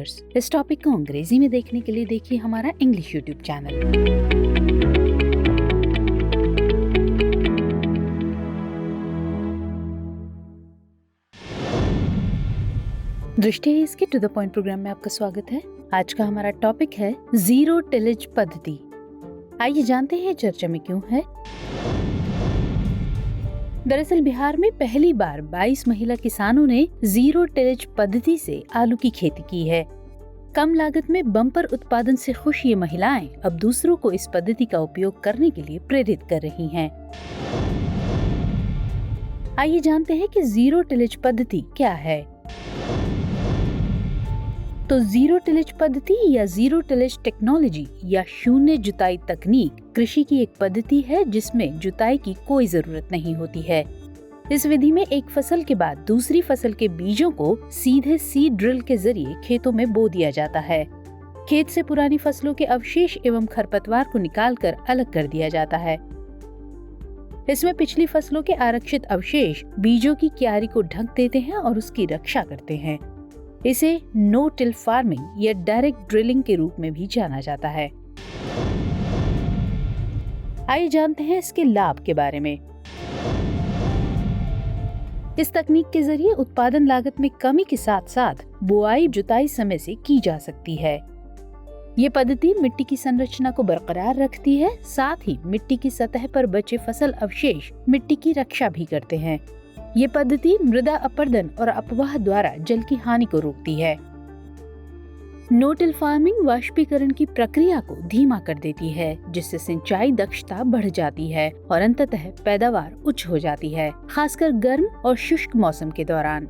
Viewers, इस topic को अंग्रेजी में देखने के लिए देखिए हमारा इंग्लिश यूट्यूब चैनल। दृष्टि इसके टू द पॉइंट प्रोग्राम में आपका स्वागत है। आज का हमारा टॉपिक है जीरो टिलेज पद्धति। आइए जानते हैं चर्चा में क्यों है। दरअसल बिहार में पहली बार 22 महिला किसानों ने जीरो टिलेज पद्धति से आलू की खेती की है। कम लागत में बम्पर उत्पादन से खुश ये महिलाएं अब दूसरों को इस पद्धति का उपयोग करने के लिए प्रेरित कर रही हैं। आइए जानते हैं कि जीरो टिलेज पद्धति क्या है। तो जीरो टिलेज पद्धति या जीरो टिलेज टेक्नोलॉजी या शून्य जुताई तकनीक कृषि की एक पद्धति है जिसमें जुताई की कोई जरूरत नहीं होती है। इस विधि में एक फसल के बाद दूसरी फसल के बीजों को सीधे सीड ड्रिल के जरिए खेतों में बो दिया जाता है। खेत से पुरानी फसलों के अवशेष एवं खरपतवार को निकालकर अलग कर दिया जाता है। इसमें पिछली फसलों के आरक्षित अवशेष बीजों की क्यारी को ढक देते हैं और उसकी रक्षा करते हैं। इसे नो टिल फार्मिंग या डायरेक्ट ड्रिलिंग के रूप में भी जाना जाता है। आइए जानते हैं इसके लाभ के बारे में। इस तकनीक के जरिए उत्पादन लागत में कमी के साथ साथ बुआई जुताई समय से की जा सकती है। ये पद्धति मिट्टी की संरचना को बरकरार रखती है, साथ ही मिट्टी की सतह पर बचे फसल अवशेष मिट्टी की रक्षा भी करते हैं। ये पद्धति मृदा अपरदन और अपवाह द्वारा जल की हानि को रोकती है। नो टिल फार्मिंग वाष्पीकरण की प्रक्रिया को धीमा कर देती है, जिससे सिंचाई दक्षता बढ़ जाती है और अंततः पैदावार उच्च हो जाती है, खासकर गर्म और शुष्क मौसम के दौरान।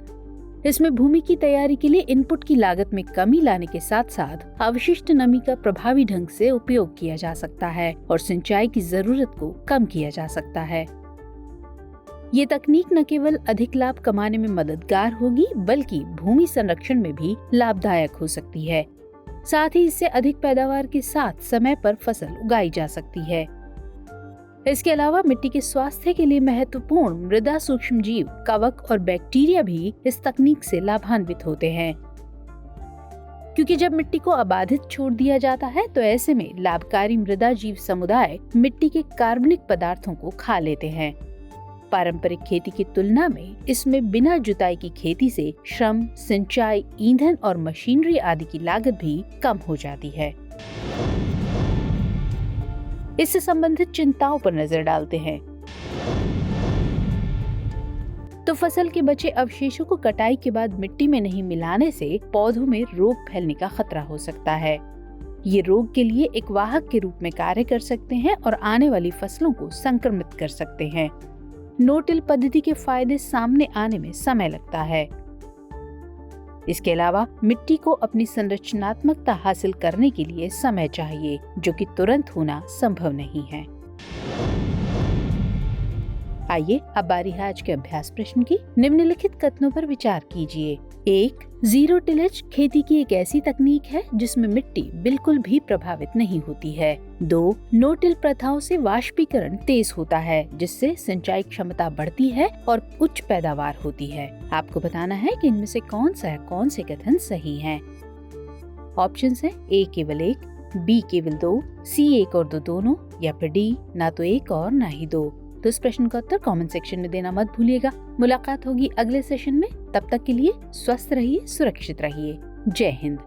इसमें भूमि की तैयारी के लिए इनपुट की लागत में कमी लाने के साथ साथ अवशिष्ट नमी का प्रभावी ढंग से उपयोग किया जा सकता है और सिंचाई की जरूरत को कम किया जा सकता है। ये तकनीक न केवल अधिक लाभ कमाने में मददगार होगी बल्कि भूमि संरक्षण में भी लाभदायक हो सकती है। साथ ही इससे अधिक पैदावार के साथ समय पर फसल उगाई जा सकती है। इसके अलावा मिट्टी के स्वास्थ्य के लिए महत्वपूर्ण मृदा सूक्ष्मजीव, कवक और बैक्टीरिया भी इस तकनीक से लाभान्वित होते हैं। क्योंकि जब मिट्टी को अबाधित छोड़ दिया जाता है तो ऐसे में लाभकारी मृदा जीव समुदाय मिट्टी के कार्बनिक पदार्थों को खा लेते हैं। पारंपरिक खेती की तुलना में इसमें बिना जुताई की खेती से श्रम, सिंचाई, ईंधन और मशीनरी आदि की लागत भी कम हो जाती है। इससे संबंधित चिंताओं पर नजर डालते हैं। तो फसल के बचे अवशेषों को कटाई के बाद मिट्टी में नहीं मिलाने से पौधों में रोग फैलने का खतरा हो सकता है। ये रोग के लिए एक वाहक के रूप में कार्य कर सकते हैं और आने वाली फसलों को संक्रमित कर सकते हैं। नो टिल पद्धति के फायदे सामने आने में समय लगता है। इसके अलावा मिट्टी को अपनी संरचनात्मकता हासिल करने के लिए समय चाहिए, जो कि तुरंत होना संभव नहीं है। आइए अब बारी है आज के अभ्यास प्रश्न की। निम्नलिखित कथनों पर विचार कीजिए। 1. जीरो टिलेज खेती की एक ऐसी तकनीक है जिसमें मिट्टी बिल्कुल भी प्रभावित नहीं होती है। 2. नो टिल प्रथाओं से वाष्पीकरण तेज होता है, जिससे सिंचाई क्षमता बढ़ती है और उच्च पैदावार होती है। आपको बताना है कि इनमें से कौन से कथन सही हैं। ऑप्शंस हैं A केवल 1, B केवल 2, C 1 और 2 दोनों, या फिर D ना तो 1 और ना ही 2। तो इस प्रश्न का उत्तर कमेंट सेक्शन में देना मत भूलिएगा। मुलाकात होगी अगले सेशन में। तब तक के लिए स्वस्थ रहिए, सुरक्षित रहिए। जय हिंद।